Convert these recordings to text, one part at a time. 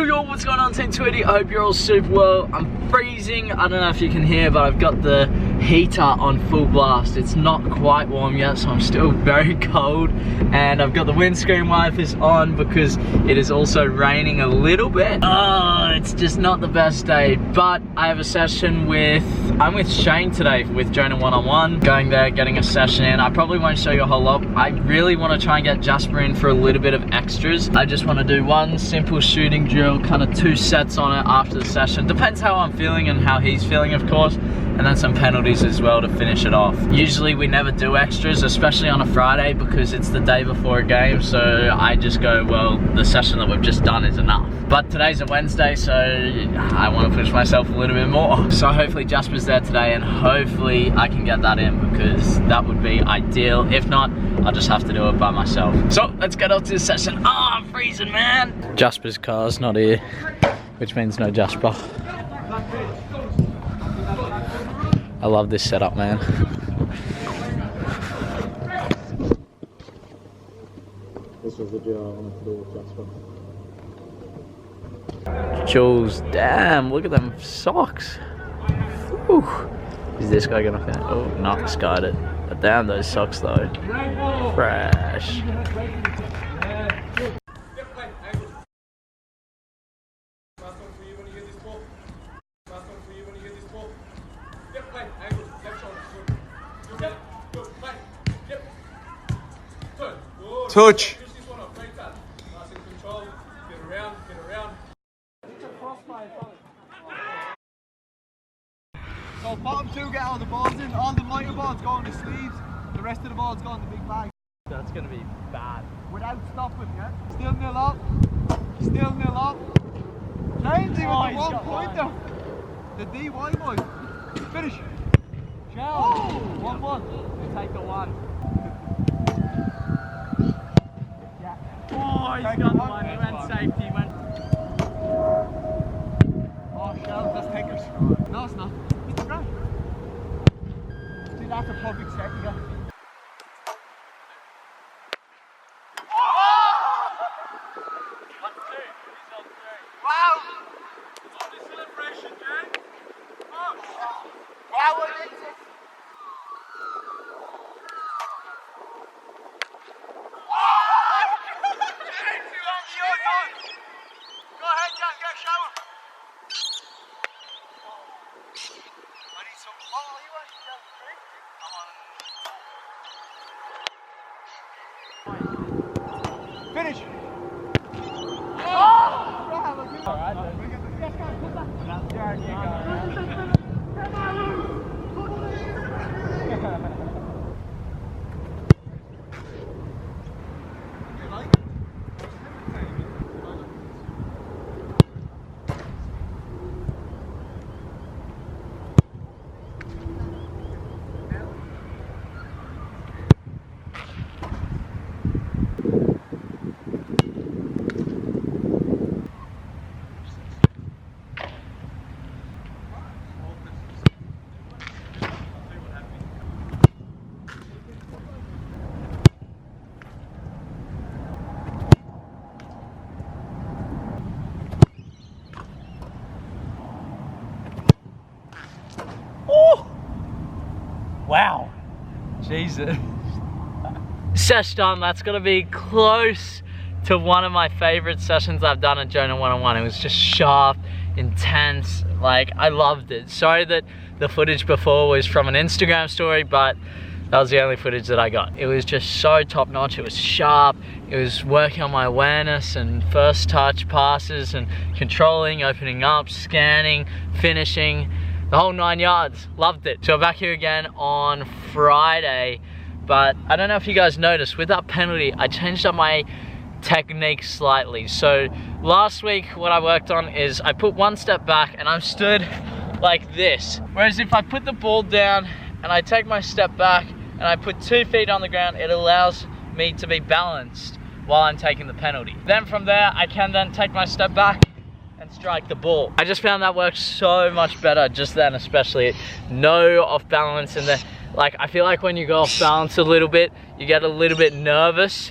Yo, what's going on, Team Tweety? I hope you're all super well. I'm freezing. I don't know if you can hear, but I've got the heater on full blast. It's not quite warm yet, so I'm still very cold. And I've got the windscreen wipers on because it is also raining a little bit. Oh, it's just not the best day. But I have a session I'm with Shane today with Joner one-on-one. Going there, getting a session in. I probably won't show you a whole lot. I really want to try and get Jasper in for a little bit of extras. I just want to do one simple shooting drill, kind of 2 sets on it after the session. Depends how I'm feeling and how he's feeling, of course. And then some penalties as well to finish it off. Usually we never do extras, especially on a Friday, because it's the day before a game. So I just go, well, the session that we've just done is enough. But today's a Wednesday, so I want to push myself a little bit more. So hopefully Jasper's there today, and hopefully I can get that in, because that would be ideal. If not, I'll just have to do it by myself. So let's get up to the session. Oh, I'm freezing, man. Jasper's car's not here, which means no Jasper. I love this setup, man. This was the deal I wanted to do with Jasper. Jules, damn, look at them socks. Whew. Is this guy gonna fit? Oh, no, skied it. But damn, those socks though. Fresh. Touch. So bottom 2 get all the balls in, all the lighter balls go in the sleeves, the rest of the balls go in the big bag. That's gonna be bad. Without stopping, yeah? Still 0 up. Still 0 up. Changing with the 1 pointer. The DY boy. Finish. Oh, 1-1. You take the 1. Oh, he's got the 1. He went safety. He went. Oh, Shell, that's takers. No, it's not. It's great. Dude, that's a perfect set. You got. Wow! Oh, the celebration, Jay! Oh! Wow, what is it? Go ahead, Jack, get a shower. I need some. Oh, you want to get a drink? Come on. Finish. Oh! Alright, that's Jared, you go. Wow. Jesus. Sesh done. That's gonna be close to one of my favorite sessions I've done at Joner one-on-one. It was just sharp, intense. Like, I loved it. Sorry that the footage before was from an Instagram story, but that was the only footage that I got. It was just so top notch. It was sharp. It was working on my awareness and first touch passes and controlling, opening up, scanning, finishing. The whole 9 yards. Loved it. So I'm back here again on Friday, but I don't know if you guys noticed, with that penalty, I changed up my technique slightly. So last week, what I worked on is I put 1 step back and I'm stood like this. Whereas if I put the ball down and I take my step back and I put 2 feet on the ground, it allows me to be balanced while I'm taking the penalty. Then from there, I can then take my step back and strike the ball. I just found that works so much better just then, especially. No off balance in there. Like, I feel like when you go off balance a little bit, you get a little bit nervous.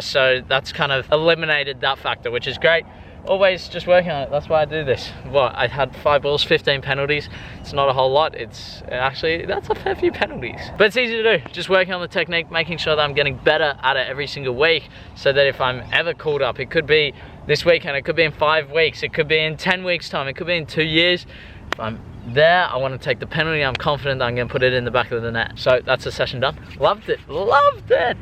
So that's kind of eliminated that factor, which is great. Always just working on it. That's why I do this. What, I had 5 balls, 15 penalties. It's not a whole lot. It's actually, that's a fair few penalties. But it's easy to do. Just working on the technique, making sure that I'm getting better at it every single week, so that if I'm ever called up, it could be this weekend, it could be in 5 weeks, it could be in 10 weeks time, it could be in 2 years. If I'm there, I want to take the penalty, I'm confident that I'm going to put it in the back of the net. So that's a session done. Loved it, loved it.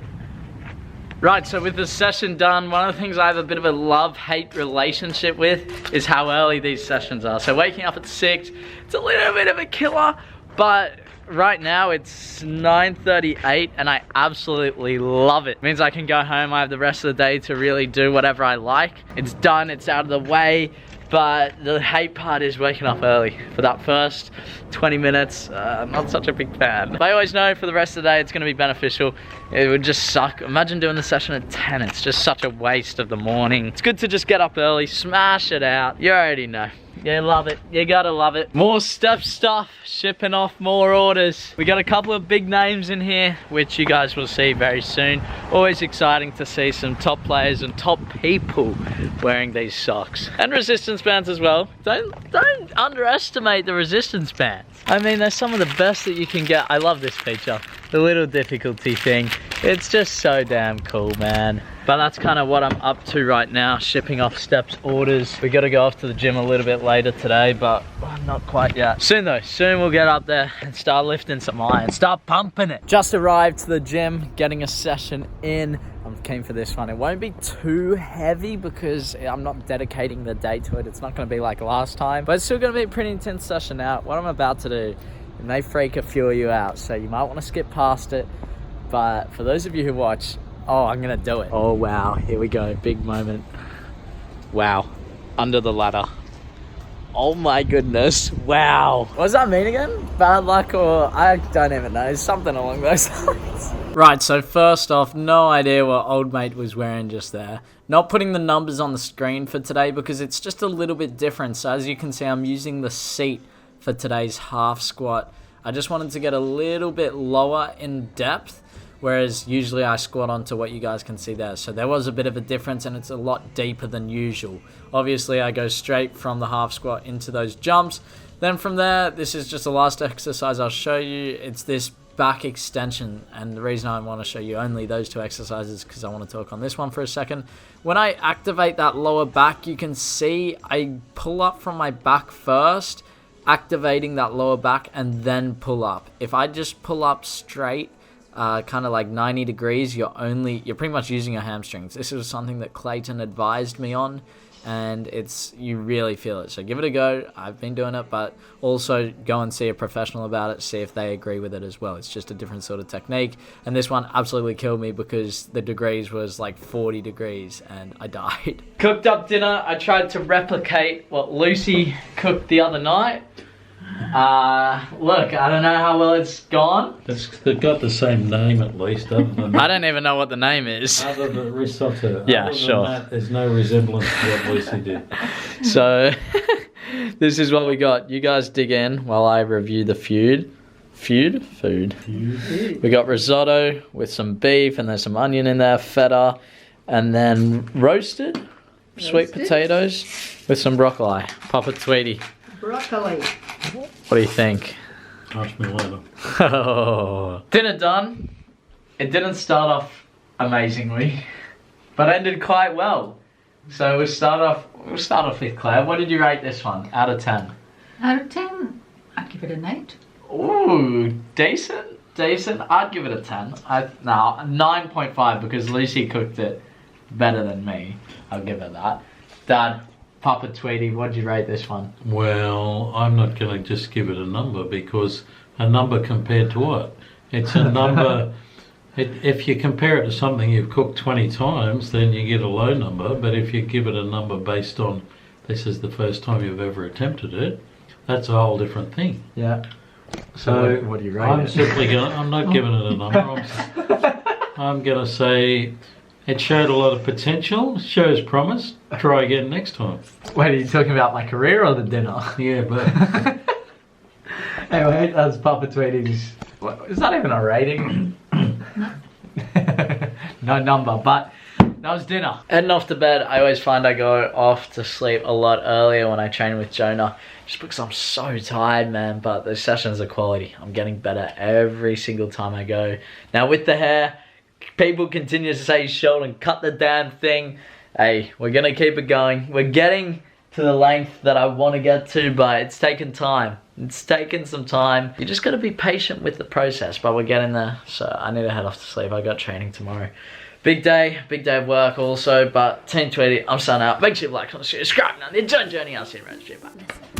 Right, so with the session done, one of the things I have a bit of a love-hate relationship with is how early these sessions are. So waking up at 6, it's a little bit of a killer, but right now it's 9:38 and I absolutely love it. It means I can go home, I have the rest of the day to really do whatever I like. It's done, it's out of the way. But the hate part is waking up early. For that first 20 minutes, I'm not such a big fan. But I always know for the rest of the day it's gonna be beneficial. It would just suck. Imagine doing the session at 10, it's just such a waste of the morning. It's good to just get up early, smash it out. You already know. You love it, you gotta love it. More Stepzz stuff, shipping off more orders. We got a couple of big names in here, which you guys will see very soon. Always exciting to see some top players and top people wearing these socks. And resistance bands as well. Don't underestimate the resistance bands. I mean, they're some of the best that you can get. I love this feature, the little difficulty thing. It's just so damn cool, man. But that's kind of what I'm up to right now, shipping off Stepzz orders. We got to go off to the gym a little bit later today, but not quite yet. Soon though, soon we'll get up there and start lifting some iron, start pumping it. Just arrived to the gym, getting a session in. I'm keen for this one. It won't be too heavy because I'm not dedicating the day to it. It's not going to be like last time, but it's still going to be a pretty intense session out. What I'm about to do, it may freak a few of you out, so you might want to skip past it. But for those of you who watch, oh, I'm gonna do it. Oh wow, here we go, big moment. Wow, under the ladder. Oh my goodness, wow. What does that mean again? Bad luck or I don't even know, something along those lines. Right, so first off, no idea what old mate was wearing just there. Not putting the numbers on the screen for today because it's just a little bit different. So as you can see, I'm using the seat for today's half squat. I just wanted to get a little bit lower in depth, whereas usually I squat onto what you guys can see there. So there was a bit of a difference and it's a lot deeper than usual. Obviously I go straight from the half squat into those jumps. Then from there, this is just the last exercise I'll show you. It's this back extension, and the reason I want to show you only those 2 exercises because I want to talk on this one for a second. When I activate that lower back, you can see I pull up from my back first, activating that lower back, and then pull up. If I just pull up straight, kind of like 90 degrees, you're pretty much using your hamstrings. This was something that Clayton advised me on, and you really feel it. So give it a go. I've been doing it, but also go and see a professional about it, see if they agree with it as well. It's just a different sort of technique, and this one absolutely killed me because the degrees was like 40 degrees and I died. Cooked up dinner. I tried to replicate what Lucy cooked the other night. Look, I don't know how well it's gone. They've got the same name at least, other than I don't even know what the name is. Other than risotto. Yeah, other sure. Than that, there's no resemblance to what Lucy did. So, this is what we got. You guys dig in while I review the food. We got risotto with some beef, and there's some onion in there, feta, and then roasted sweet potatoes with some broccoli. Papa Tweety. Broccoli. What do you think? Ask me later. Oh. Dinner done. It didn't start off amazingly, but ended quite well. So we'll start off with Claire. What did you rate this one out of 10? Out of 10, I'd give it an 8. Ooh, decent. I'd give it a 10. No, 9.5 because Lucy cooked it better than me. I'll give her that. Dad, Papa Tweety, what'd you rate this one? Well, I'm not going to just give it a number because a number compared to what? It's a number. If you compare it to something you've cooked 20 times, then you get a low number. But if you give it a number based on this is the first time you've ever attempted it, that's a whole different thing. Yeah. So what do you rate I'm not giving it a number. I'm going to say It showed a lot of potential, shows promise. Try again next time. Wait, are you talking about my career or the dinner? Yeah, but Anyway, that's Papa Tweety's. Is that even a rating? No number, but that was dinner. Heading off to bed. I always find I go off to sleep a lot earlier when I train with Joner, just because I'm so tired, man. But the sessions are quality. I'm getting better every single time I go. Now with the hair, people continue to say, Sheldon, cut the damn thing. Hey, we're gonna keep it going. We're getting to the length that I want to get to, but it's taken time. It's taken some time. You just gotta be patient with the process, but we're getting there. So I need to head off to sleep. I got training tomorrow. Big day of work also, but Team Tweety, I'm signing out. Make sure you like, comment, subscribe, and the journey. I'll see you around the stream. Bye.